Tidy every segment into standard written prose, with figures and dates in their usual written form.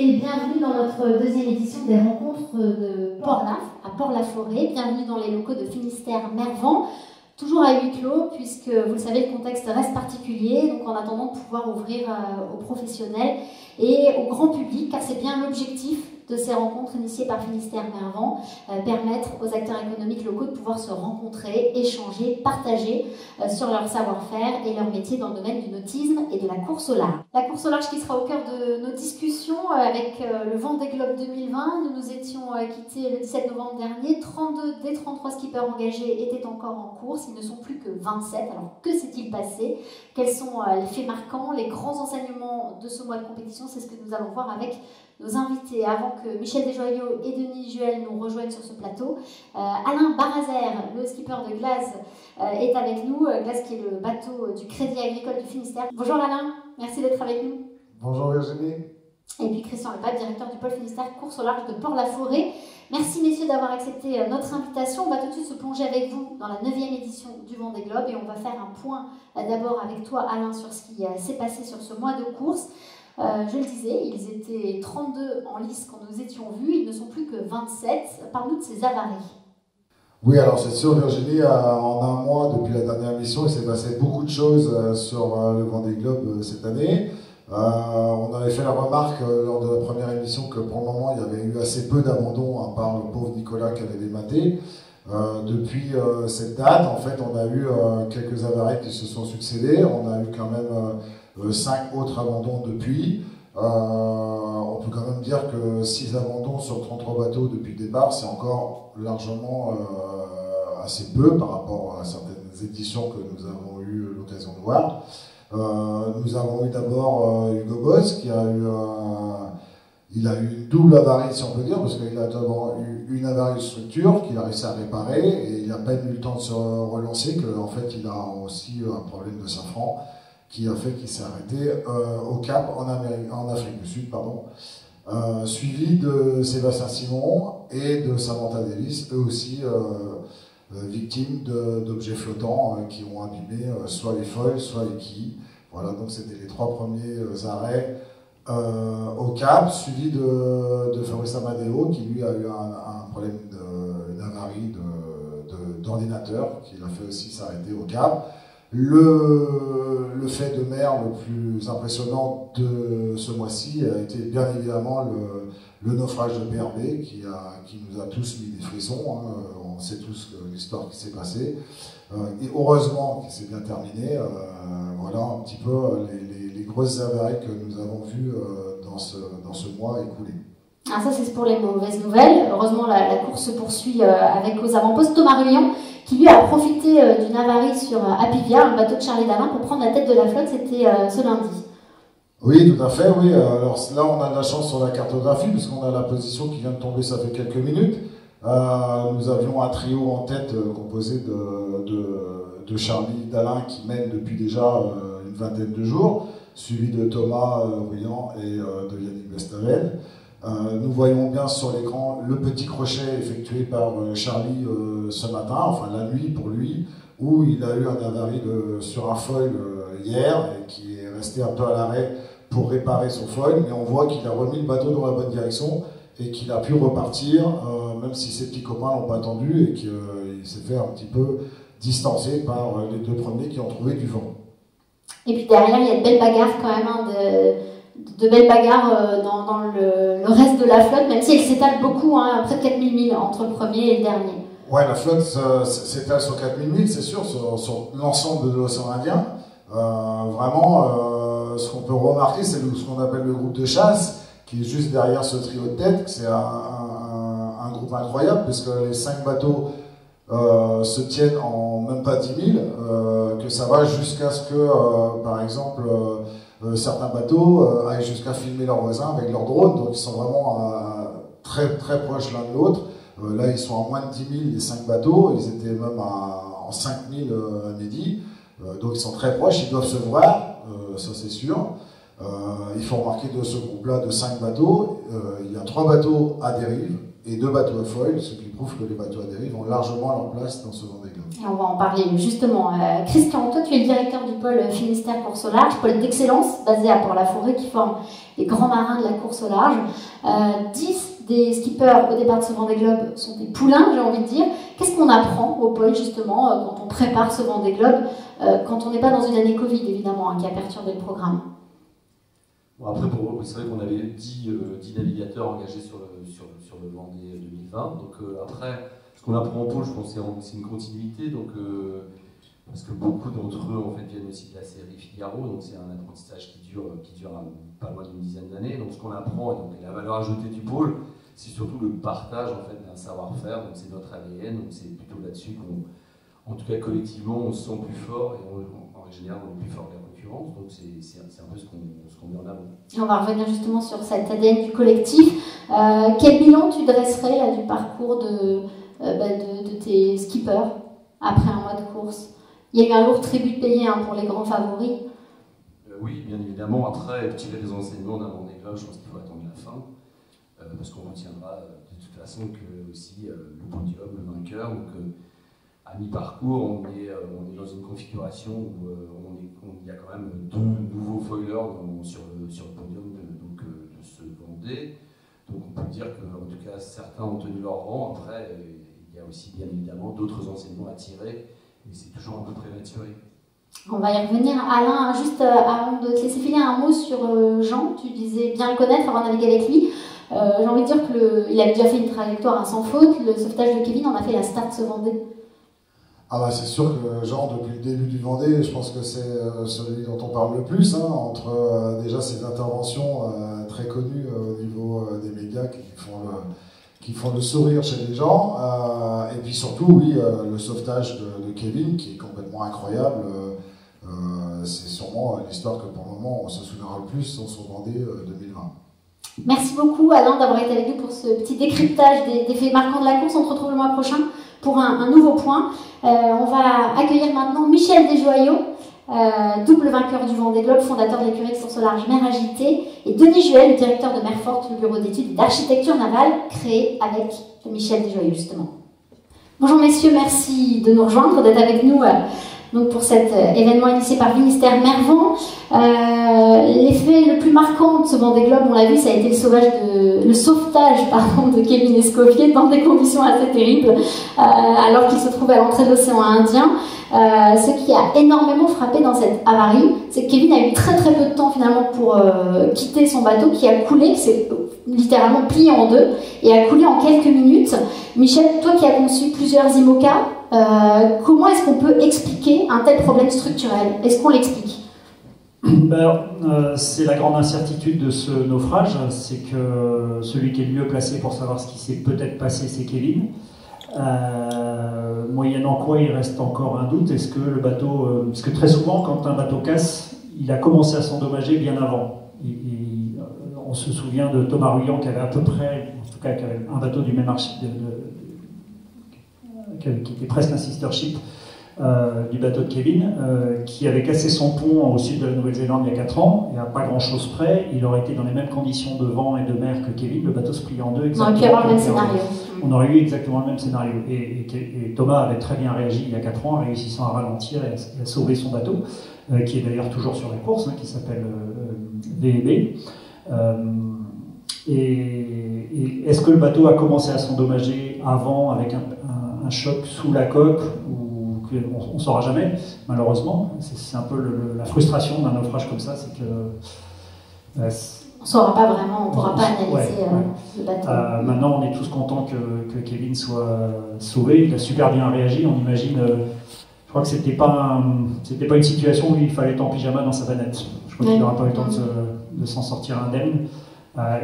et bienvenue dans notre deuxième édition des rencontres de Port-Laf, à Port-la-Forêt. Bienvenue dans les locaux de Finistère-Mervan, toujours à huis clos, puisque vous le savez, le contexte reste particulier, donc en attendant de pouvoir ouvrir aux professionnels et au grand public, car c'est bien l'objectif de ces rencontres initiées par Finistère-Mervan, permettre aux acteurs économiques locaux de pouvoir se rencontrer, échanger, partager sur leur savoir-faire et leur métier dans le domaine du nautisme et de la course au large. La course au large qui sera au cœur de nos discussions avec le Vendée Globe 2020. Nous nous étions quittés le 17 novembre dernier. 32 des 33 skippers engagés étaient encore en course. Ils ne sont plus que 27. Alors que s'est-il passé? Quels sont les faits marquants, les grands enseignements de ce mois de compétition? C'est ce que nous allons voir avec nos invités. Avant que Michel Desjoyaux et Denis Juel nous rejoignent sur ce plateau, Alain Barazer, le skipper de Glaz, est avec nous. Glaz qui est le bateau du Crédit Agricole du Finistère. Bonjour Alain, merci d'être avec nous. Bonjour Virginie. Et puis Christian Lepape, directeur du pôle Finistère Course au large de Port-la-Forêt. Merci messieurs d'avoir accepté notre invitation. On va tout de suite se plonger avec vous dans la 9e édition du Vendée Globe et on va faire un point d'abord avec toi Alain sur ce qui s'est passé sur ce mois de course. Je le disais, ils étaient 32 en lice quand nous étions vus, ils ne sont plus que 27. Parle-nous de ces avaries. Oui, alors c'est sûr Virginie, en un mois depuis la dernière émission, il s'est passé beaucoup de choses sur le Vendée Globe cette année. On avait fait la remarque lors de la première émission que pour le moment il y avait eu assez peu d'abandons, à part le pauvre Nicolas qui avait dématé. Depuis cette date, en fait, on a eu quelques avaries qui se sont succédées. On a eu quand même 5 autres abandons depuis. On peut quand même dire que 6 abandons sur 33 bateaux depuis le départ, c'est encore largement assez peu par rapport à certaines éditions que nous avons eu l'occasion de voir. Nous avons eu d'abord Hugo Boss qui a eu il a eu une double avarie, si on peut dire, parce qu'il a d'abord eu une avarie de structure qu'il a réussi à réparer et il n'a pas eu le temps de se relancer, qu'en fait il a aussi eu un problème de safran qui a fait qu'il s'est arrêté au Cap en Afrique du Sud, pardon. Suivi de Sébastien Simon et de Samantha Davis, eux aussi victimes d'objets flottants qui ont abîmé soit les foils, soit les quilles. Voilà, donc c'était les 3 premiers arrêts au Cap, suivi de Fabrice Amadeo qui lui a eu un problème d'avarie d'ordinateur qui l'a fait aussi s'arrêter au Cap. Le fait de mer le plus impressionnant de ce mois-ci a été bien évidemment le naufrage de PRB qui nous a tous mis des frissons. On sait tous l'histoire qui s'est passée. Et heureusement qu'il s'est bien terminé. Voilà un petit peu les grosses avaries que nous avons vues dans ce mois écoulé. Ah, ça c'est pour les mauvaises nouvelles. Heureusement la course se poursuit avec aux avant-postes Thomas Ruyon qui lui a profité d'une avarie sur Apivia, un bateau de Charlie Dalin, pour prendre la tête de la flotte. C'était ce lundi. Oui, tout à fait, oui. Alors là, on a de la chance sur la cartographie, puisqu'on a la position qui vient de tomber, ça fait quelques minutes. Nous avions un trio en tête composé de Charlie Dalin qui mène depuis déjà une vingtaine de jours, suivi de Thomas Ruyan et de Yannick Bestavel. Nous voyons bien sur l'écran le petit crochet effectué par Charlie ce matin, enfin la nuit pour lui, où il a eu un avarie sur un foil hier et qui est resté un peu à l'arrêt pour réparer son foil, mais on voit qu'il a remis le bateau dans la bonne direction et qu'il a pu repartir, même si ses petits copains l'ont pas attendu et qu'il s'est fait un petit peu distancer par les 2 premiers qui ont trouvé du vent. Et puis derrière, il y a de belles bagarres quand même, de belles bagarres dans le reste de la flotte, même si elle s'étale beaucoup, près de 4000 milles entre le premier et le dernier. Ouais, la flotte s'étale sur 4000 milles, c'est sûr, sur l'ensemble de l'océan Indien. Vraiment, ce qu'on peut remarquer, c'est ce qu'on appelle le groupe de chasse, qui est juste derrière ce trio de tête. C'est un groupe incroyable, puisque les 5 bateaux se tiennent en même pas 10 000, que ça va jusqu'à ce que, par exemple, certains bateaux aillent jusqu'à filmer leurs voisins avec leurs drones, donc ils sont vraiment très, très proches l'un de l'autre. Là, ils sont à moins de 10 000, les 5 bateaux, ils étaient même en 5 000 à midi, donc ils sont très proches, ils doivent se voir, ça c'est sûr. Il faut remarquer de ce groupe-là de 5 bateaux, il y a 3 bateaux à dérive, et 2 bateaux à foil, ce qui prouve que les bateaux à dérive ont largement leur place dans ce Vendée Globe. Et on va en parler justement. Christian, toi tu es le directeur du pôle Finistère course au large, pôle d'excellence basé à Port-la-Forêt qui forme les grands marins de la course au large. 10 des skippers au départ de ce Vendée Globe sont des poulains, j'ai envie de dire. Qu'est-ce qu'on apprend au pôle justement quand on prépare ce Vendée Globe, quand on n'est pas dans une année Covid évidemment qui a perturbé le programme? Bon, après, c'est vrai qu'on avait 10 navigateurs engagés sur le Vendée 2020. Donc après, ce qu'on apprend au pôle, je pense que c'est une continuité. Donc, parce que beaucoup d'entre eux en fait, viennent aussi de la série Figaro, donc c'est un apprentissage qui dure pas loin d'une dizaine d'années. Donc ce qu'on apprend, et donc la valeur ajoutée du pôle, c'est surtout le partage en fait, d'un savoir-faire. Donc c'est notre ADN, donc c'est plutôt là-dessus en tout cas collectivement, on se sent plus fort et en général on est plus fort que la concurrence. Donc c'est un peu ce qu'on met en avant. Et on va revenir justement sur cet ADN du collectif. Quel bilan tu dresserais là, du parcours de tes skippers après un mois de course? Il y a eu un lourd tribut payé pour les grands favoris. Oui, bien évidemment. Après, tirer des enseignements d'un Vendée Globe, je pense qu'il faut attendre la fin. Parce qu'on retiendra de toute façon que aussi le podium, le vainqueur. Donc, à mi-parcours, on est dans une configuration où il y a quand même 2 nouveaux foilers sur le podium de ce Vendée. Donc, on peut dire qu'en tout cas, certains ont tenu leur rang. Après, il y a aussi bien évidemment d'autres enseignements à tirer. Et c'est toujours un peu prématuré. On va y revenir. Alain, juste avant de te laisser filer un mot sur Jean, tu disais bien le connaître, avoir navigué avec lui. J'ai envie de dire qu'il a déjà fait une trajectoire sans faute. Le sauvetage de Kevin en a fait la start ce Vendée. Ah bah c'est sûr que Jean, depuis le début du Vendée, je pense que c'est celui dont on parle le plus, entre déjà ses interventions très connues au niveau des médias qui font le sourire chez les gens, et puis surtout, oui, le sauvetage de Kevin, qui est complètement incroyable. C'est sûrement l'histoire que pour le moment on se souviendra le plus dans son Vendée 2020. Merci beaucoup Alain d'avoir été avec nous pour ce petit décryptage des faits marquants de la course. On se retrouve le mois prochain pour un nouveau point. On va accueillir maintenant Michel Desjoyaux, double vainqueur du Vendée Globe, fondateur de l'écurie de course au large Mer Agitée, et Denis Juel, le directeur de Mer Forte, le bureau d'études et d'architecture navale, créé avec Michel Desjoyaux justement. Bonjour messieurs, merci de nous rejoindre, d'être avec nous donc pour cet événement initié par Finistère Mervent. L'effet le plus marquant de ce Vendée Globe, on l'a vu, ça a été le sauvetage de Kevin Escoffier dans des conditions assez terribles, alors qu'il se trouvait à l'entrée de l'océan Indien. Ce qui a énormément frappé dans cette avarie, c'est que Kevin a eu très très peu de temps finalement pour quitter son bateau qui a coulé, c'est littéralement plié en 2 et a coulé en quelques minutes. Michel, toi qui as conçu plusieurs IMOCA, comment est-ce qu'on peut expliquer un tel problème structurel? Est-ce qu'on l'explique? C'est la grande incertitude de ce naufrage, c'est que celui qui est le mieux placé pour savoir ce qui s'est peut-être passé, c'est Kevin. Moyennant quoi il reste encore un doute. Est-ce que le bateau, parce que très souvent quand un bateau casse, il a commencé à s'endommager bien avant. On se souvient de Thomas Ruyant qui avait à peu près, en tout cas qui avait un bateau du même archi, qui était presque un sister ship du bateau de Kevin, qui avait cassé son pont au sud de la Nouvelle-Zélande il y a 4 ans, et à pas grand-chose près, il aurait été dans les mêmes conditions de vent et de mer que Kevin, le bateau se plie en 2. On aurait pu avoir le même scénario. On aurait eu exactement le même scénario. Et Thomas avait très bien réagi il y a 4 ans, réussissant à ralentir et à sauver son bateau, qui est d'ailleurs toujours sur la course, qui s'appelle VEB. Et est-ce que le bateau a commencé à s'endommager avant avec un choc sous la coque on ne saura jamais, malheureusement. C'est un peu la frustration d'un naufrage comme ça, c'est que... on ne saura pas vraiment, on ne pourra pas analyser le bateau. Maintenant, on est tous contents que Kevin soit sauvé. Il a super bien réagi. On imagine... je crois que c'était pas une situation où il fallait être en pyjama dans sa vanette. Je crois qu'il n'aura pas eu le temps de s'en sortir indemne.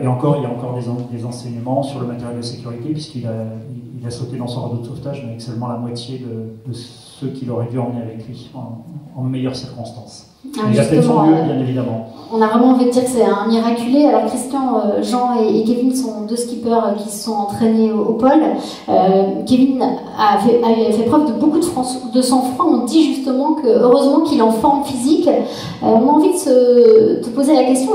Et encore, il y a encore des enseignements sur le matériel de sécurité, puisqu'il a sauté dans son radeau de sauvetage, mais avec seulement la moitié de ceux qu'il aurait dû emmener avec lui en meilleures circonstances. Il a fait de son mieux, bien évidemment. On a vraiment envie de dire que c'est un miraculé. Alors Christian, Jean et Kevin sont 2 skippers qui se sont entraînés au pôle. Kevin a fait preuve de beaucoup de sang-froid. On dit justement que heureusement qu'il est en forme physique. On a envie de te poser la question,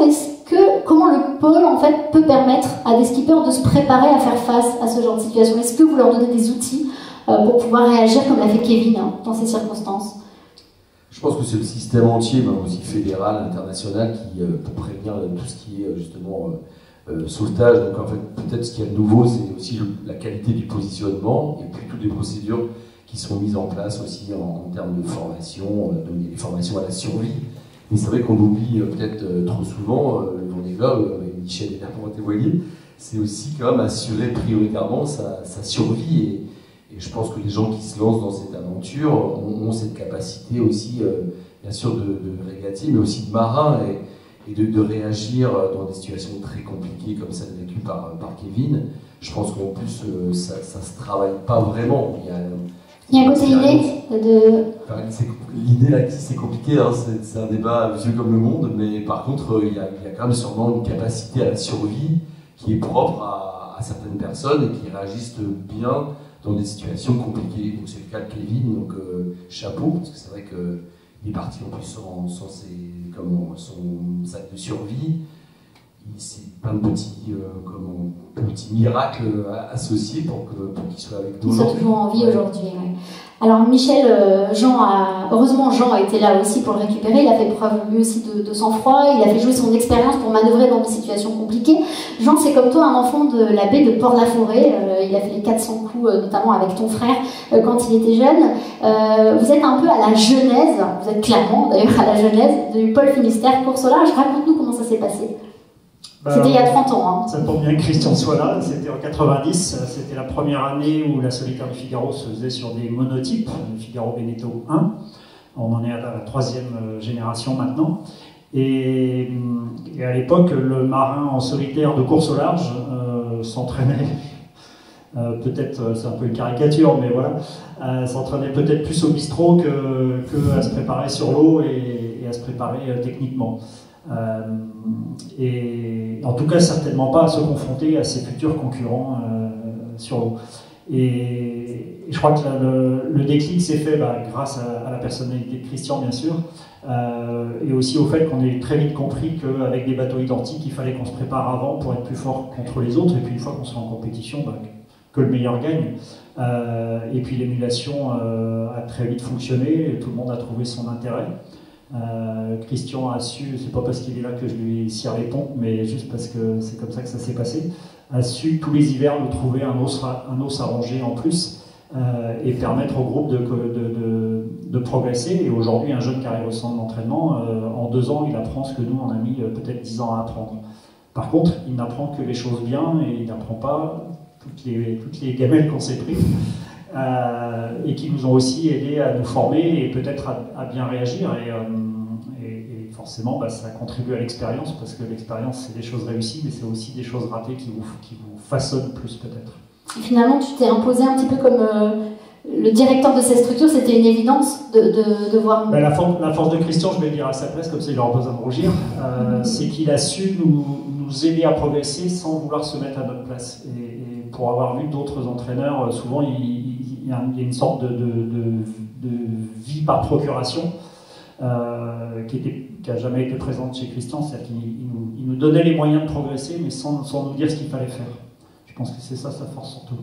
comment le pôle en fait peut permettre à des skippers de se préparer à faire face à ce genre de situation? Est-ce que vous leur donnez des outils pour pouvoir réagir comme l'a fait Kevin dans ces circonstances? Je pense que c'est le système entier, même aussi fédéral, international, qui, pour prévenir tout ce qui est justement sauvetage. Donc en fait, peut-être ce qu'il y a de nouveau, c'est aussi la qualité du positionnement et puis toutes les procédures qui sont mises en place aussi en termes de formation, des formations à la survie. Mais c'est vrai qu'on oublie peut-être trop souvent, le Vendée Globe, Michel est là pour témoigner, c'est aussi quand même assurer prioritairement sa survie. Et je pense que les gens qui se lancent dans cette aventure ont cette capacité aussi, bien sûr, de régatier, mais aussi de marin et de réagir dans des situations très compliquées comme celle vécue par Kevin. Je pense qu'en plus, ça se travaille pas vraiment. Il y a un côté inné de... Enfin, l'idée là, c'est compliqué, hein, c'est un débat vieux comme le monde, mais par contre, il y a quand même sûrement une capacité à la survie qui est propre à certaines personnes et qui réagissent bien dans des situations compliquées. Donc c'est le cas de Kevin, donc chapeau, parce que c'est vrai qu'il est parti en plus sans son sac de survie. C'est plein de petits miracles associés pour qu'il soit avec nous. Ils sont toujours en vie aujourd'hui. Ouais. Alors Michel, heureusement Jean a été là aussi pour le récupérer, il a fait preuve lui aussi de sang-froid, il a fait jouer son expérience pour manœuvrer dans des situations compliquées. Jean, c'est comme toi un enfant de la baie de Port-la-Forêt, il a fait les 400 coups notamment avec ton frère quand il était jeune. Vous êtes un peu à la genèse, vous êtes clairement d'ailleurs à la genèse du pôle Finistère course au large. Raconte-nous comment ça s'est passé. C'était il y a 30 ans. Hein. Ça tombe bien que Christian soit là, c'était en 90, c'était la première année où la solitaire du Figaro se faisait sur des monotypes, le Figaro Veneto 1. On en est à la 3e génération maintenant. Et à l'époque, le marin en solitaire de course au large s'entraînait, peut-être, c'est un peu une caricature, mais voilà, s'entraînait peut-être plus au bistrot que à se préparer sur l'eau et à se préparer techniquement. Et en tout cas certainement pas à se confronter à ses futurs concurrents sur l'eau. Et je crois que le déclic s'est fait grâce à la personnalité de Christian bien sûr, et aussi au fait qu'on ait très vite compris qu'avec des bateaux identiques il fallait qu'on se prépare avant pour être plus fort contre les autres, et puis une fois qu'on sera en compétition, que le meilleur gagne. Et puis l'émulation a très vite fonctionné, et tout le monde a trouvé son intérêt. Christian a su, c'est pas parce qu'il est là que je lui cire les pompes, mais juste parce que c'est comme ça que ça s'est passé, a su tous les hivers nous trouver un os à ronger en plus, et permettre au groupe de progresser. Et aujourd'hui, un jeune qui arrive au centre d'entraînement, en 2 ans, il apprend ce que nous on a mis peut-être 10 ans à apprendre. Par contre, il n'apprend que les choses bien, et il n'apprend pas toutes les gamelles qu'on s'est prises. Et qui nous ont aussi aidés à nous former et peut-être à bien réagir. Et forcément, ça contribue à l'expérience, parce que l'expérience, c'est des choses réussies, mais c'est aussi des choses ratées qui vous façonnent plus peut-être. Finalement, tu t'es imposé un petit peu comme le directeur de cette structure, c'était une évidence de voir... La force de Christian, je vais le dire à sa place, comme ça il n'aura pas besoin de rougir, c'est qu'il a su nous aider à progresser sans vouloir se mettre à notre place. Et pour avoir vu d'autres entraîneurs, souvent il y a une sorte de vie par procuration qui n'a jamais été présente chez Christian, c'est-à-dire qu'il nous donnait les moyens de progresser, mais sans nous dire ce qu'il fallait faire. Je pense que c'est ça sa force surtout.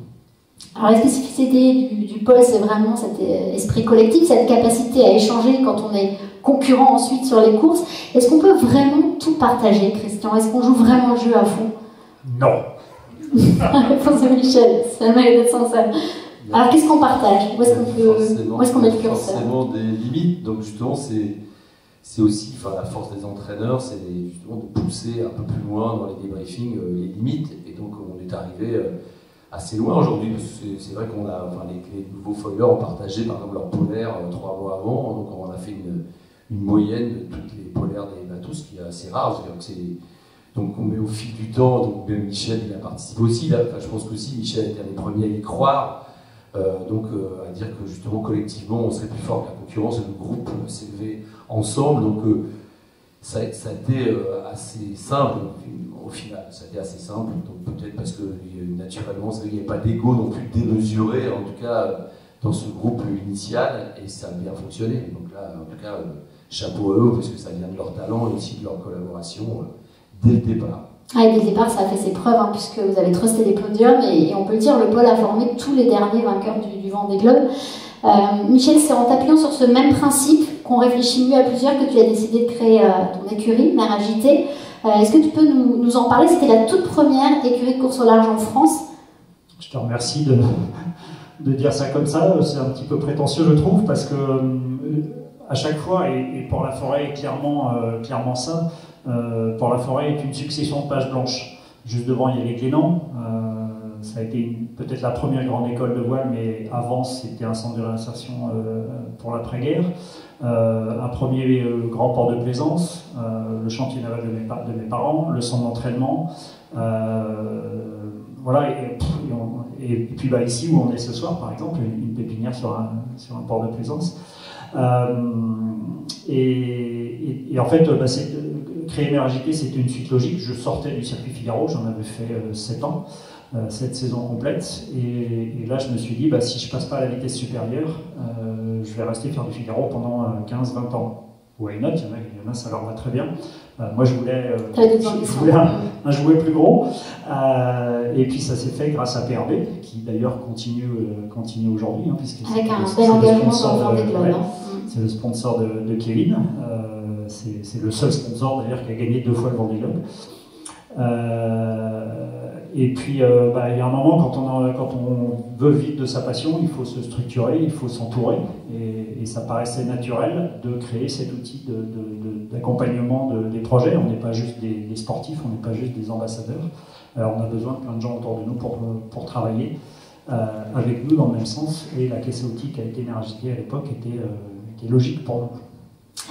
Alors la spécificité du pôle, c'est vraiment cet esprit collectif, cette capacité à échanger quand on est concurrent ensuite sur les courses. Est-ce qu'on peut vraiment tout partager, Christian? Est-ce qu'on joue vraiment le jeu à fond? Non. La réponse de Michel, ça mérite d'être sincère. Alors qu'est-ce qu'on partage? Où est-ce qu'on met le curseur? Forcément des limites, donc justement c'est aussi, la force des entraîneurs, c'est justement de pousser un peu plus loin dans les débriefings les limites, et donc on est arrivé assez loin aujourd'hui, parce que c'est vrai qu'on a, les nouveaux foilers ont partagé par exemple leur polaire 3 mois avant, donc on a fait une moyenne de toutes les polaires des bateaux, ce qui est assez rare, donc on met au fil du temps, donc même Michel il a participé aussi, là, je pense qu'aussi Michel était un des premiers à y croire, à dire que justement collectivement on serait plus fort que la concurrence, et le groupe s'élevait ensemble, donc ça a été assez simple au final, ça a été assez simple, donc peut-être parce que naturellement il n'y avait pas d'ego non plus démesuré, en tout cas dans ce groupe initial, et ça a bien fonctionné, donc là en tout cas chapeau à eux, parce que ça vient de leur talent et aussi de leur collaboration dès le départ. Ah, et dès le départ, ça a fait ses preuves, hein, puisque vous avez trusté les podiums, et on peut le dire, le pôle a formé tous les derniers vainqueurs du Vendée Globe. Michel, c'est en t'appuyant sur ce même principe qu'on réfléchit mieux à plusieurs que tu as décidé de créer ton écurie, Mer Agitée. Est-ce que tu peux nous en parler? C'était la toute première écurie de course au large en France. Je te remercie de dire ça comme ça. C'est un petit peu prétentieux, je trouve, parce que à chaque fois, et Port-la-Forêt est clairement ça, Port-la-Forêt est une succession de pages blanches. Juste devant, il y a les Glénans. Ça a été peut-être la première grande école de voile, mais avant, c'était un centre de réinsertion pour l'après-guerre. Un premier grand port de plaisance, le chantier naval de mes parents, le centre d'entraînement. Voilà, et puis bah, ici où on est ce soir, par exemple, une pépinière sur un port de plaisance. Et en fait, bah, créer Mer Agitée, c'était une suite logique. Je sortais du circuit Figaro, j'en avais fait 7 ans. 7 saisons complètes, et là je me suis dit, bah, si je passe pas à la vitesse supérieure, je vais rester faire du Figaro pendant 15-20 ans. Why not? Il y en a, ça leur va très bien. Moi je voulais un jouet plus gros, et puis ça s'est fait grâce à PRB, qui d'ailleurs continue aujourd'hui, hein, puisque avec un bel engagement dans le Vendée Globe. C'est le sponsor de Kevin, c'est le seul sponsor d'ailleurs qui a gagné 2 fois le Vendée Globe. Et puis, bah, il y a un moment, quand on veut vivre de sa passion, il faut se structurer, il faut s'entourer. Et ça paraissait naturel de créer cet outil d'accompagnement des projets. On n'est pas juste des sportifs, on n'est pas juste des ambassadeurs. Alors, on a besoin de plein de gens autour de nous pour travailler avec nous dans le même sens. Et la caisse à outils qui a été Mer Agitée à l'époque était logique pour nous.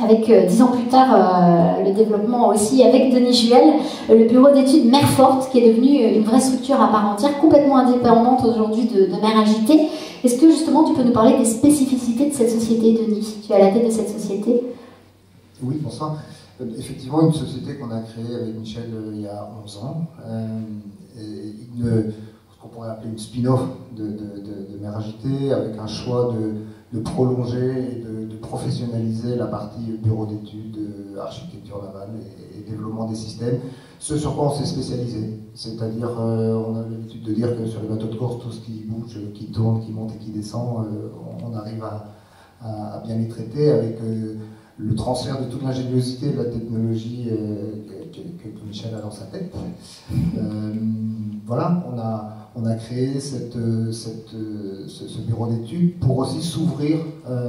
Avec 10 ans plus tard, le développement aussi avec Denis Juel, le bureau d'études Mer Forte, qui est devenu une vraie structure à part entière, complètement indépendante aujourd'hui de Mer Agitée. Est-ce que justement tu peux nous parler des spécificités de cette société, Denis? Tu es à la tête de cette société. Oui, bonsoir. Effectivement, une société qu'on a créée avec Michel il y a 11 ans, ce qu'on pourrait appeler une spin-off de Mer Agitée, avec un choix de prolonger et de professionnaliser la partie bureau d'études, architecture navale et développement des systèmes. Ce sur quoi on s'est spécialisé, c'est-à-dire on a l'habitude de dire que sur les bateaux de course, tout ce qui bouge, qui tourne, qui monte et qui descend, on arrive à bien les traiter avec le transfert de toute l'ingéniosité de la technologie que Michel a dans sa tête. Voilà, on a créé ce bureau d'études pour aussi s'ouvrir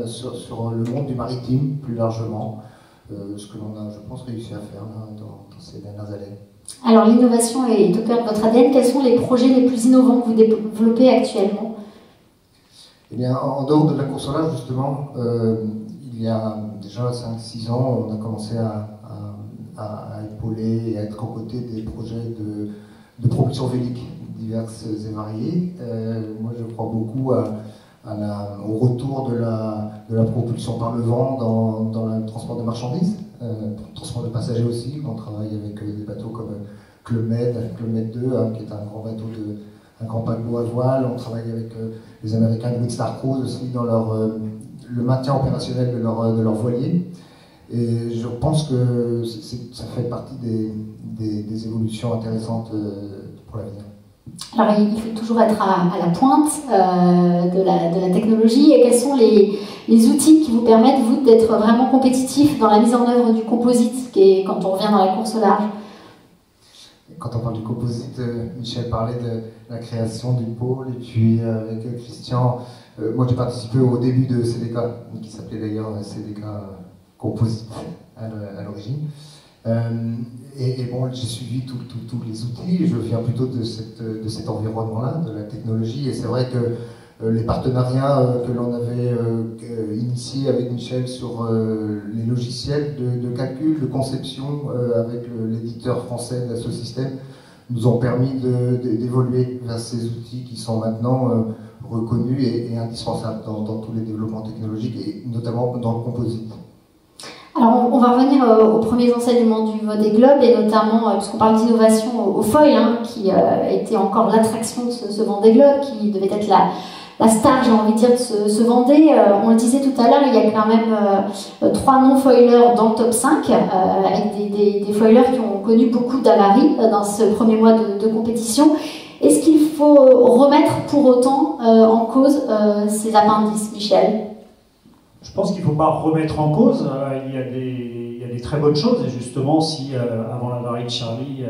sur le monde du maritime plus largement, ce que l'on a, je pense, réussi à faire là, dans ces dernières années. Alors l'innovation est au cœur de votre ADN. Quels sont les projets les plus innovants que vous développez actuellement? Eh bien, en dehors de la course au large, justement, il y a déjà 5-6 ans, on a commencé à épauler et à être aux côtés des projets de propulsion vélique diverses et variées. Moi, je crois beaucoup au retour de la propulsion par le vent dans le transport de marchandises, le transport de passagers aussi. On travaille avec des bateaux comme Clemed 2, qui est un grand bateau un grand paquebot à voile. On travaille avec les Américains de Windstar Cruise aussi dans le maintien opérationnel de leur voilier. Et je pense que ça fait partie des évolutions intéressantes pour l'avenir. Alors il faut toujours être à la pointe de la technologie. Et quels sont les outils qui vous permettent, vous, d'être vraiment compétitif dans la mise en œuvre du composite, quand on revient dans la course au large? Quand on parle du composite, Michel parlait de la création du pôle, et puis avec Christian, moi j'ai participé au début de CDK, qui s'appelait d'ailleurs CDK Composite à l'origine. Et bon, j'ai suivi tous les outils, je viens plutôt de cet environnement-là, de la technologie, et c'est vrai que les partenariats que l'on avait initiés avec Michel sur les logiciels de calcul, de conception avec l'éditeur français d'Assosystème nous ont permis d'évoluer vers ces outils qui sont maintenant reconnus et indispensables dans tous les développements technologiques, et notamment dans le composite. Alors on va revenir aux premiers enseignements du Vendée Globe, et notamment, puisqu'on parle d'innovation, au foil, qui était encore l'attraction de ce Vendée Globe, qui devait être la star, j'ai envie de dire, de ce Vendée. On le disait tout à l'heure, il y a quand même 3 non-foilers dans le top 5, avec des foilers ont connu beaucoup d'avaries dans ce premier mois de compétition. Est-ce qu'il faut remettre pour autant en cause ces appendices, Michel? Je pense qu'il ne faut pas remettre en cause. Il y a des très bonnes choses. Et justement, si avant l'avarie de Charlie,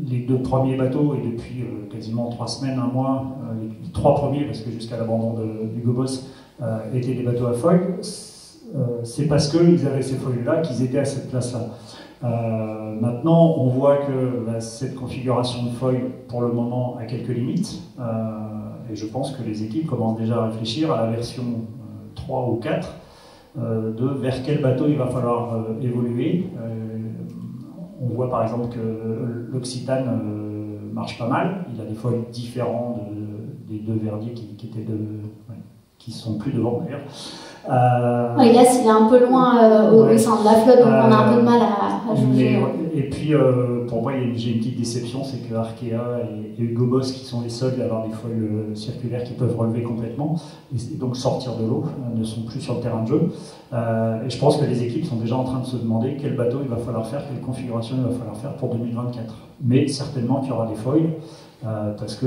les 2 premiers bateaux, et depuis quasiment 3 semaines, 1 mois, les 3 premiers, parce que jusqu'à l'abandon d'Hugo Boss, étaient des bateaux à foil, c'est parce qu'ils avaient ces foils-là qu'ils étaient à cette place-là. Maintenant, on voit que cette configuration de foil, pour le moment, a quelques limites. Et je pense que les équipes commencent déjà à réfléchir à la version 3 ou 4 de vers quel bateau il va falloir évoluer. On voit par exemple que l'Occitane marche pas mal. Il a des foils différents des 2 Verdier qui sont plus devant d'ailleurs. Elias, il est un peu loin au sein de la flotte, donc on a un peu de mal à juger. Et puis, pour moi, j'ai une petite déception, c'est que Arkea et Hugo Boss, qui sont les seuls à avoir des foils circulaires qui peuvent relever complètement, et donc sortir de l'eau, ne sont plus sur le terrain de jeu. Et je pense que les équipes sont déjà en train de se demander quel bateau il va falloir faire, quelle configuration il va falloir faire pour 2024. Mais certainement qu'il y aura des foils, parce que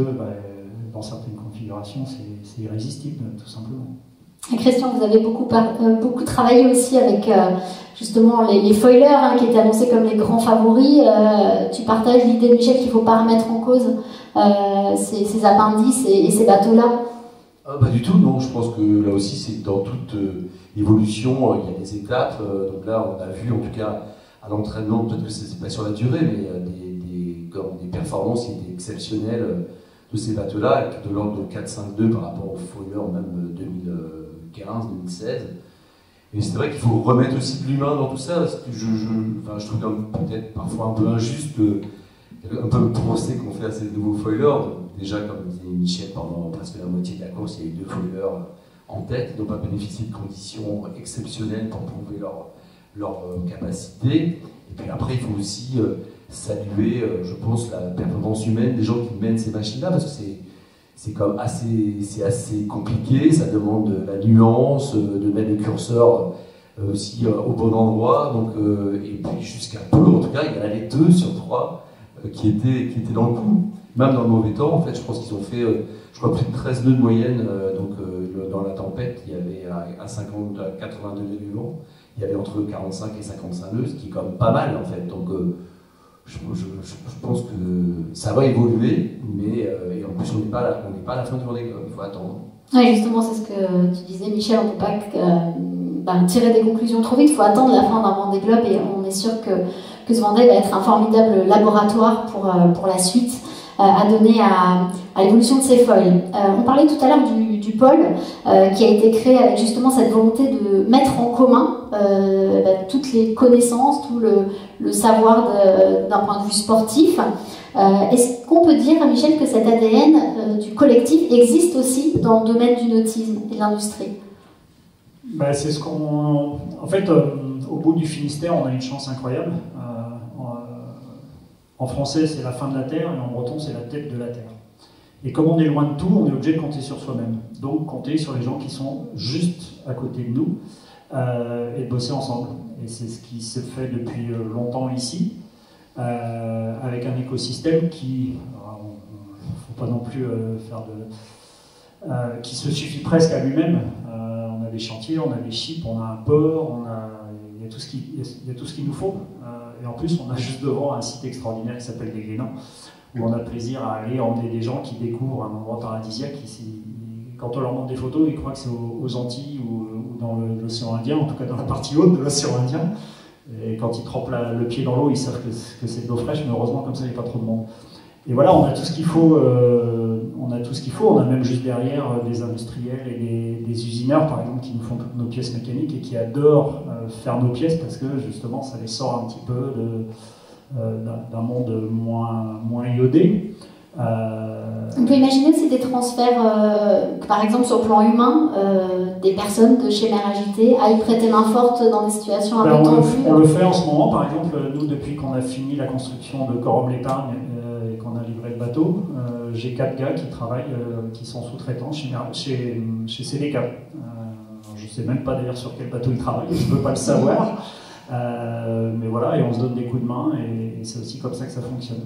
dans certaines configurations, c'est irrésistible, tout simplement. Et Christian, vous avez beaucoup travaillé aussi avec justement les foilers qui étaient annoncés comme les grands favoris. Tu partages l'idée de Michel qu'il ne faut pas remettre en cause ces appendices et ces bateaux-là? Pas du tout, non. Je pense que là aussi, c'est dans toute évolution, il y a des étapes. Donc là, on a vu, en tout cas, à l'entraînement, peut-être que c'est pas sur la durée, mais des performances qui étaient exceptionnelles de ces bateaux-là, de l'ordre de 4-5-2 par rapport aux foilers même 2015-2016. Et c'est vrai qu'il faut remettre aussi de l'humain dans tout ça, parce que je trouve peut-être parfois un peu injuste, un peu le procès qu'on fait à ces nouveaux foilers. Déjà, comme disait Michel, pendant presque la moitié de la course, il y a eu 2 foilers en tête, qui n'ont pas bénéficié de conditions exceptionnelles pour prouver leur capacité. Et puis après, il faut aussi saluer, je pense, la performance humaine des gens qui mènent ces machines-là, parce que c'est assez compliqué, ça demande de la nuance, de mettre le curseur aussi au bon endroit. Donc, et puis jusqu'à peu, en tout cas, il y en avait 2 sur 3 qui étaient dans le coup. Même dans le mauvais temps, en fait, je pense qu'ils ont fait, je crois, plus de 13 nœuds de moyenne. Dans la tempête, il y avait à 80 degrés du vent, il y avait entre 45 et 55 nœuds, ce qui est quand même pas mal, en fait. Donc, je pense que ça va évoluer, mais et en plus, on n'est pas à la fin du Vendée Globe, il faut attendre. Oui, justement, c'est ce que tu disais, Michel, on ne peut pas tirer des conclusions trop vite, il faut attendre la fin d'un Vendée Globe, et on est sûr que ce Vendée va être un formidable laboratoire pour la suite, à donner à l'évolution de ces foils. On parlait tout à l'heure du pôle qui a été créé avec justement cette volonté de mettre en commun toutes les connaissances, tout le savoir d'un point de vue sportif. Est-ce qu'on peut dire, Michel, que cet ADN du collectif existe aussi dans le domaine du nautisme et de l'industrie? C'est ce qu'on... En fait, au bout du Finistère, on a une chance incroyable. En français, c'est la fin de la terre, et en breton, c'est la tête de la terre. Et comme on est loin de tout, on est obligé de compter sur soi-même. Donc, compter sur les gens qui sont juste à côté de nous et de bosser ensemble. Et c'est ce qui se fait depuis longtemps ici, avec un écosystème qui, il ne faut pas non plus qui se suffit presque à lui-même. On a des chantiers, on a des chips, on a un port, il y a tout ce qu'il nous faut. Et en plus, on a juste devant un site extraordinaire qui s'appelle Les Glénans, où on a plaisir à aller emmener des gens qui découvrent un endroit paradisiaque. Quand on leur montre des photos, ils croient que c'est aux Antilles ou dans l'océan Indien, en tout cas dans la partie haute de l'océan Indien. Et quand ils trempent le pied dans l'eau, ils savent que c'est de l'eau fraîche, mais heureusement, comme ça, il n'y a pas trop de monde. Et voilà, on a tout ce qu'il faut. On a même juste derrière des industriels et des usineurs, par exemple, qui nous font toutes nos pièces mécaniques et qui adorent faire nos pièces parce que justement, ça les sort un petit peu d'un monde moins iodé. On peut imaginer aussi des transferts, par exemple sur le plan humain, des personnes de chez Mère Agitée aillent prêter main forte dans des situations un peu tendues. On le fait en ce moment, par exemple, nous, depuis qu'on a fini la construction de Corom l'Épargne et qu'on a livré le bateau, j'ai 4 gars qui travaillent, qui sont sous-traitants chez CDK. Je ne sais même pas d'ailleurs sur quel bateau ils travaillent, je ne peux pas le savoir. Mais voilà, et on se donne des coups de main, et c'est aussi comme ça que ça fonctionne.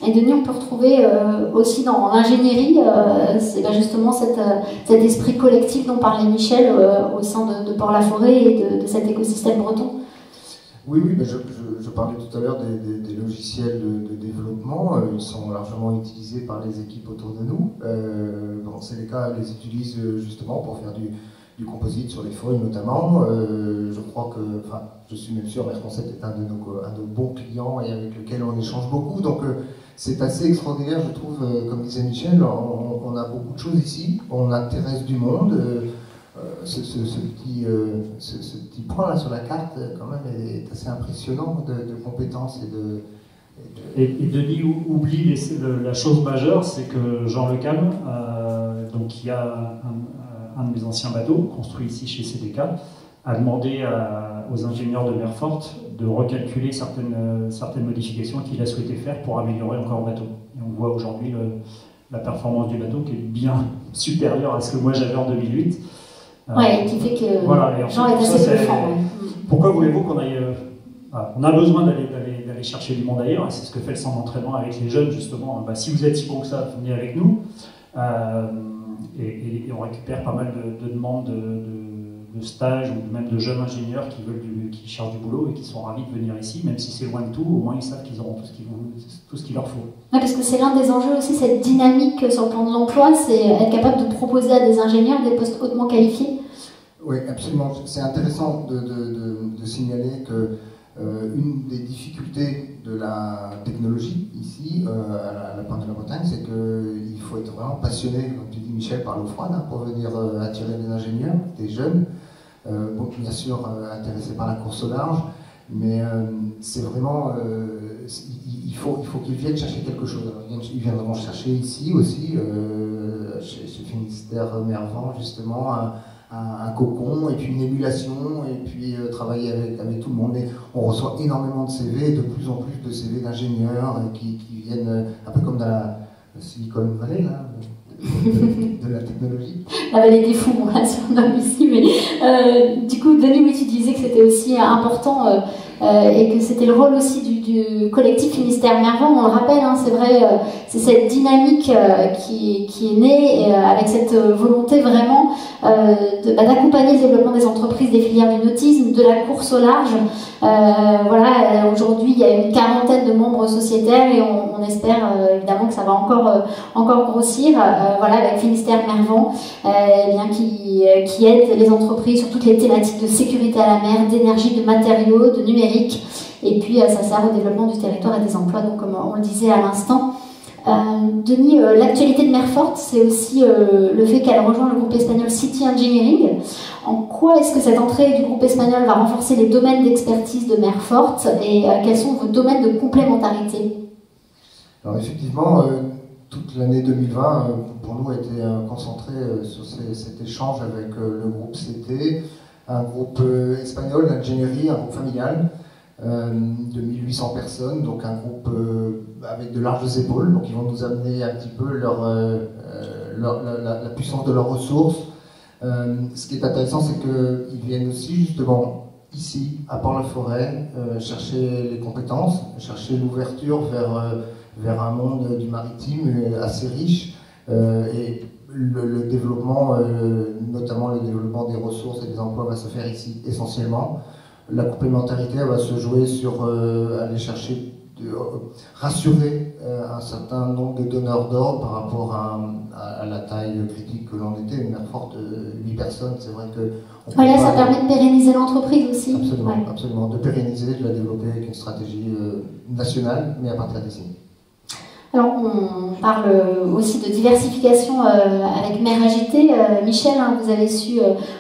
Et Denis, on peut retrouver aussi dans l'ingénierie, c'est justement cet esprit collectif dont parlait Michel au sein de Port-la-Forêt et de cet écosystème breton. Oui, je parlais tout à l'heure des logiciels de développement. Ils sont largement utilisés par les équipes autour de nous. Dans ces cas, les utilisent justement pour faire du composite sur les feuilles notamment. Je crois que, je suis même sûr, Merconcept est un de nos bons clients et avec lequel on échange beaucoup. Donc c'est assez extraordinaire, je trouve, comme disait Michel, on a beaucoup de choses ici, on intéresse du monde. Ce petit point là sur la carte, quand même, est assez impressionnant de compétences et Denis oublie la chose majeure, c'est que Jean Le Cam, donc qui a un de mes anciens bateaux construit ici chez CDK, a demandé aux ingénieurs de Mer Forte de recalculer certaines modifications qu'il a souhaité faire pour améliorer encore le bateau. Et on voit aujourd'hui la performance du bateau qui est bien supérieure à ce que moi j'avais en 2008. Ouais, qui fait que voilà, Jean est assez bluffant. Pourquoi voulez-vous qu'on aille... on a besoin d'aller chercher du monde ailleurs, et c'est ce que fait le centre d'entraînement avec les jeunes, justement. Si vous êtes si bon que ça, venez avec nous. Et on récupère pas mal de demandes de stages, ou même de jeunes ingénieurs qui cherchent du boulot et qui sont ravis de venir ici, même si c'est loin de tout, au moins ils savent qu'ils auront tout ce qu'il leur faut. Ouais, parce que c'est l'un des enjeux aussi, cette dynamique sur le plan de l'emploi, c'est être capable de proposer à des ingénieurs des postes hautement qualifiés. Oui, absolument. C'est intéressant de signaler que une des difficultés de la technologie ici, à la pointe de la Bretagne, c'est qu'il faut être vraiment passionné, comme tu dis Michel, par l'eau froide, pour venir attirer des ingénieurs, des jeunes, bien sûr intéressés par la course au large, mais c'est vraiment, il faut qu'ils viennent chercher quelque chose. Alors, ils viendront chercher ici aussi, chez Finistère Mervent, justement, un cocon, et puis une émulation, et puis travailler avec tout le monde. Et on reçoit énormément de CV, de plus en plus de CV d'ingénieurs qui viennent, un peu comme dans la Silicon Valley, là, de la technologie. La vallée des fous, on la surnomme ici, mais du coup, Denis, oui, tu disais que c'était aussi important et que c'était le rôle aussi du collectif Finistère Mervent. On le rappelle, hein, c'est vrai, c'est cette dynamique qui est née avec cette volonté vraiment d'accompagner le développement des entreprises, des filières du nautisme, de la course au large. Voilà, aujourd'hui, il y a une quarantaine de membres sociétaires et on espère évidemment que ça va encore grossir. Voilà, avec Finistère Mervent, qui aide les entreprises sur toutes les thématiques de sécurité à la mer, d'énergie, de matériaux, de numérique. Et puis, ça sert au développement du territoire et des emplois, donc comme on le disait à l'instant. Denis, l'actualité de Mer Forte, c'est aussi le fait qu'elle rejoint le groupe espagnol City Engineering. En quoi est-ce que cette entrée du groupe espagnol va renforcer les domaines d'expertise de Mer Forte et quels sont vos domaines de complémentarité? Alors effectivement, toute l'année 2020 pour nous a été concentrée sur cet échange avec le groupe CT, un groupe espagnol d'ingénierie, un groupe familial de 1800 personnes, donc un groupe avec de larges épaules, donc ils vont nous amener un petit peu la puissance de leurs ressources. Ce qui est intéressant, c'est qu'ils viennent aussi justement ici, à Port-la-Forêt, chercher les compétences, chercher l'ouverture vers un monde du maritime assez riche, et le développement, notamment le développement des ressources et des emplois, va se faire ici essentiellement. La complémentarité va se jouer sur aller chercher, rassurer un certain nombre de donneurs d'ordre par rapport à la taille critique que l'on était. Une Mer Forte, 8 personnes, c'est vrai que... Voilà, ça permet de pérenniser l'entreprise aussi. Absolument, ouais. Absolument, de pérenniser, de la développer avec une stratégie nationale, mais à partir d'ici. Alors, on parle aussi de diversification avec Mer Agitée. Michel, hein, vous avez su,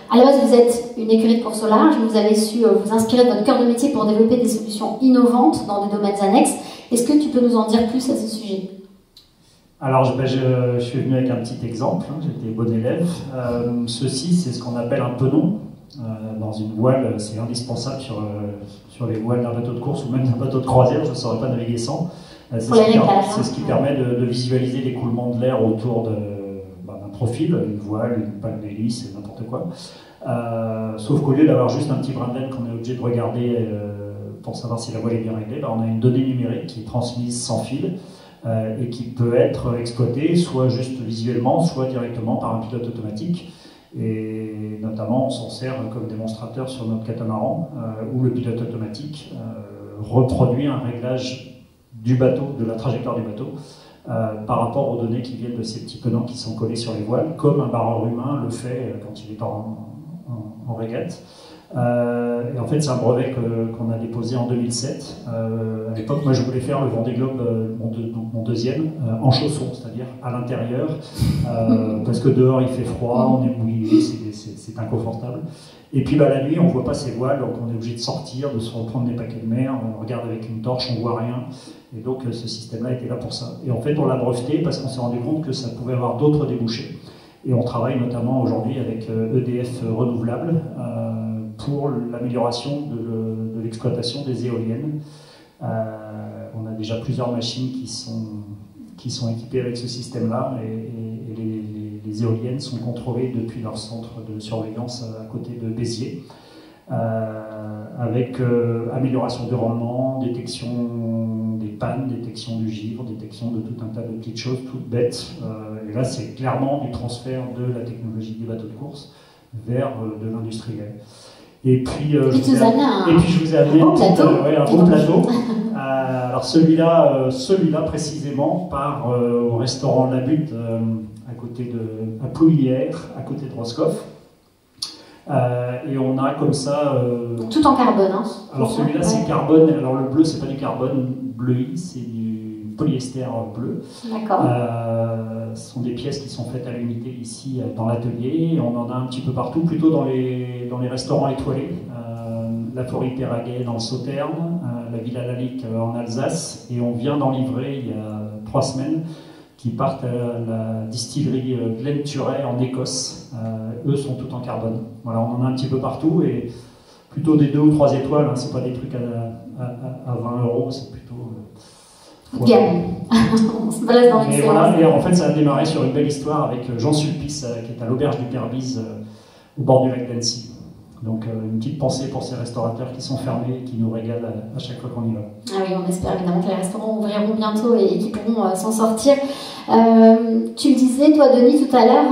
à la base vous êtes une écurie de course au large, vous avez su vous inspirer de votre cœur de métier pour développer des solutions innovantes dans des domaines annexes. Est-ce que tu peux nous en dire plus à ce sujet? Alors, je suis venu avec un petit exemple, hein, j'étais bon élève. Ceci, c'est ce qu'on appelle un penon. Dans une voile, c'est indispensable sur les voiles d'un bateau de course ou même d'un bateau de croisière, je ne saurais pas naviguer sans. C'est ce qui permet de visualiser l'écoulement de l'air autour d'un profil, une voile, une panne d'hélice, n'importe quoi. Sauf qu'au lieu d'avoir juste un petit brin de laine qu'on est obligé de regarder pour savoir si la voile est bien réglée, on a une donnée numérique qui est transmise sans fil et qui peut être exploitée soit juste visuellement, soit directement par un pilote automatique. Et notamment, on s'en sert comme démonstrateur sur notre catamaran, où le pilote automatique reproduit un réglage du bateau, de la trajectoire du bateau, par rapport aux données qui viennent de ces petits penants qui sont collés sur les voiles, comme un barreur humain le fait quand il est en régate. Et en fait, c'est un brevet qu'on a déposé en 2007. À l'époque, moi, je voulais faire le Vendée Globe, mon deuxième, en chaussons, c'est-à-dire à l'intérieur, parce que dehors il fait froid, on est mouillé, c'est inconfortable. Et puis la nuit, on ne voit pas ses voiles, donc on est obligé de sortir, de se reprendre des paquets de mer, on regarde avec une torche, on ne voit rien. Et donc ce système-là était là pour ça. Et en fait, on l'a breveté parce qu'on s'est rendu compte que ça pouvait avoir d'autres débouchés. Et on travaille notamment aujourd'hui avec EDF Renouvelables pour l'amélioration de l'exploitation des éoliennes. On a déjà plusieurs machines qui sont équipées avec ce système-là et les éoliennes sont contrôlées depuis leur centre de surveillance à côté de Béziers, avec amélioration du rendement, détection des pannes, détection du givre, détection de tout un tas de petites choses toutes bêtes. Et là, c'est clairement du transfert de la technologie des bateaux de course vers de l'industriel. Et puis, je vous ai amené un beau plateau. Alors celui-là précisément part au restaurant La Butte à Plouillère, à côté de Roscoff. Et on a comme ça... tout en carbone. Hein, alors celui-là c'est carbone, alors le bleu c'est pas du carbone bleui, c'est du polyester bleu. D'accord. Ce sont des pièces qui sont faites à l'unité ici dans l'atelier. On en a un petit peu partout, plutôt dans les restaurants étoilés. La Forêt Péraguet dans le Sauterne, la Villa Lalique en Alsace. Et on vient d'en livrer il y a 3 semaines qui partent à la distillerie Glen Turret en Écosse. Eux sont tout en carbone. Voilà, on en a un petit peu partout et plutôt des 2 ou 3 étoiles. Hein, c'est pas des trucs à 20 €, c'est plutôt... Gamme. On se balade dans l'excellence. Voilà, et en fait, ça a démarré sur une belle histoire avec Jean Sulpice, qui est à l'auberge du Père-Bise, au bord du lac d'Annecy. Donc, une petite pensée pour ces restaurateurs qui sont fermés et qui nous régalent à chaque fois qu'on y va. Ah oui, on espère évidemment que les restaurants ouvriront bientôt et qu'ils pourront s'en sortir. Tu le disais, toi, Denis, tout à l'heure,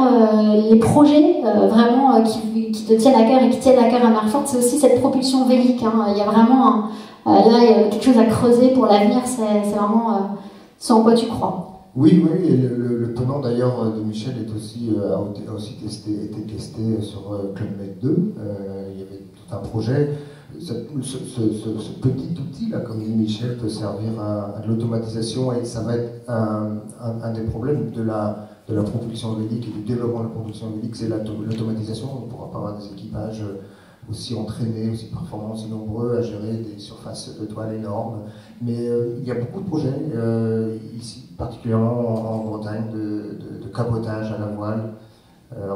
les projets vraiment qui te tiennent à cœur et qui tiennent à cœur à Marfort, c'est aussi cette propulsion vélique. Hein. Il y a vraiment là, il y a quelque chose à creuser pour l'avenir, c'est vraiment ce en quoi tu crois. Oui, et le tenant d'ailleurs de Michel a aussi été testé sur Club Med 2. Il y avait tout un projet. Ce petit outil, là, comme dit Michel, peut servir à de l'automatisation et ça va être un des problèmes de la propulsion vélique et du développement de la propulsion vélique, c'est l'automatisation. On ne pourra pas avoir des équipages aussi entraînés, aussi performants, aussi nombreux à gérer des surfaces de toile énormes. Mais il y a beaucoup de projets, ici particulièrement en Bretagne, de cabotage à la voile,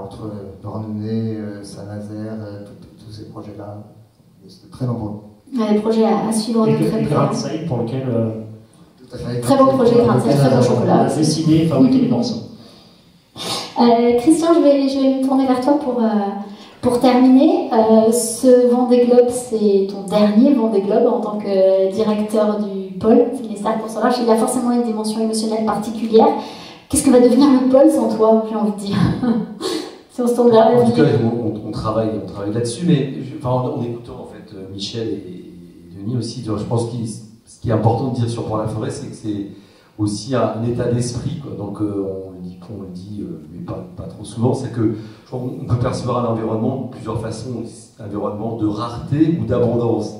entre Dornenay, Saint-Nazaire, tous ces projets-là. C'est très nombreux. Les projets à suivre de très près. Grain de Seille pour lequel... très beau projet, Grain de Seille, très beau chocolat. Dessiné et fabriqué les morceaux. Christian, je vais me tourner vers toi pour terminer. Ce Vendée Globe, c'est ton dernier Vendée Globe en tant que directeur du pôle Finistère Course-au-Large. Il y a forcément une dimension émotionnelle particulière. Qu'est-ce que va devenir le pôle sans toi, j'ai envie de dire? Si on se tourne vers en tout cas, on travaille là-dessus, mais en écoutant en fait Michel et Denis aussi, je pense que ce qui est important de dire sur Port-la-Forêt, c'est que c'est aussi un état d'esprit. Donc on le dit, mais pas trop souvent, c'est que on peut percevoir un environnement de plusieurs façons, un environnement de rareté ou d'abondance.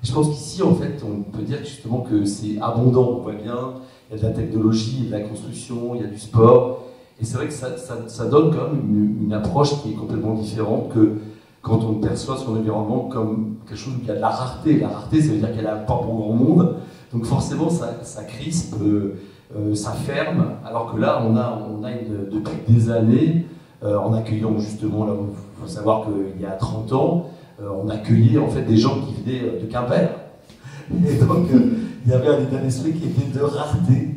Et je pense qu'ici, en fait, on peut dire justement que c'est abondant. On voit bien, il y a de la technologie, il y a de la construction, il y a du sport. Et c'est vrai que ça donne quand même une approche qui est complètement différente que quand on perçoit son environnement comme quelque chose où il y a de la rareté. La rareté, ça veut dire qu'elle n'a pas pour grand monde. Donc forcément, ça crispe, ça ferme. Alors que là, on a depuis des années, en accueillant justement, là, il faut savoir qu'il y a 30 ans, on accueillait en fait des gens qui venaient de Quimper. Et donc, il y avait un état d'esprit qui était de rareté.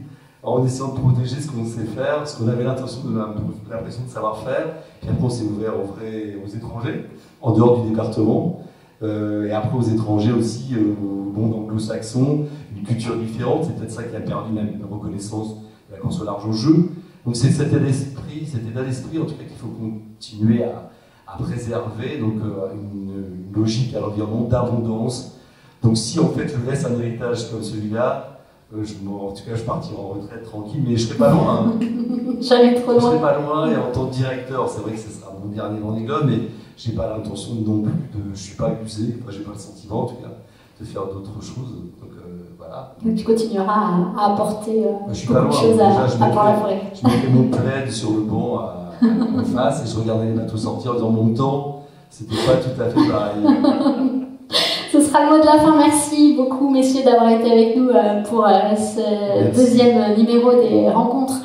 en essayant de protéger ce qu'on sait faire, ce qu'on avait l'impression de savoir faire. Puis après, on s'est ouvert aux étrangers, en dehors du département. Et après, aux étrangers aussi, au monde anglo-saxon, une culture différente. C'est peut-être ça qui a permis même une reconnaissance de la course au large au jeu. Donc c'est cet état d'esprit, en tout cas, qu'il faut continuer à préserver. Donc une logique à l'environnement d'abondance. Donc si en fait je laisse un héritage comme celui-là, en tout cas je partirai en retraite tranquille, mais je serai pas loin. Jamais trop loin. Je serai pas loin, et en tant que directeur, c'est vrai que ce sera mon dernier Vendée Globe, mais j'ai pas l'intention non plus je suis pas usé, j'ai pas le sentiment en tout cas de faire d'autres choses. Donc voilà. Donc tu continueras à apporter beaucoup de choses déjà, à Port-la-Forêt. Je mettais mon plaid sur le banc en face et je regardais les bateaux sortir dans mon temps. C'était pas tout à fait pareil. Ce sera le mot de la fin. Merci beaucoup, messieurs, d'avoir été avec nous pour ce deuxième numéro des rencontres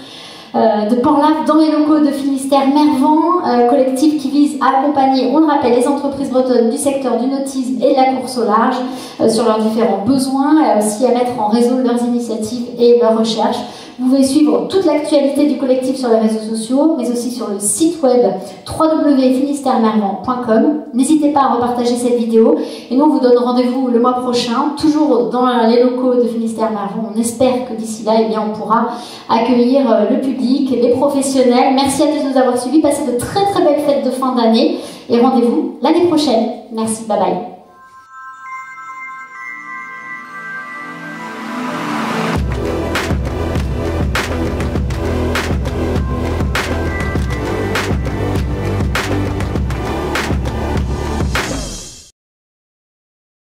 de Port-Laf dans les locaux de Finistère Mervent, collectif qui vise à accompagner, on le rappelle, les entreprises bretonnes du secteur du nautisme et de la course au large sur leurs différents besoins, et aussi à mettre en réseau leurs initiatives et leurs recherches. Vous pouvez suivre toute l'actualité du collectif sur les réseaux sociaux, mais aussi sur le site web www.finisterremervent.com. N'hésitez pas à repartager cette vidéo. Et nous, on vous donne rendez-vous le mois prochain, toujours dans les locaux de Finistère Mervent. On espère que d'ici là, on pourra accueillir le public, les professionnels. Merci à tous de nous avoir suivis. Passez de très très belles fêtes de fin d'année. Et rendez-vous l'année prochaine. Merci, bye bye.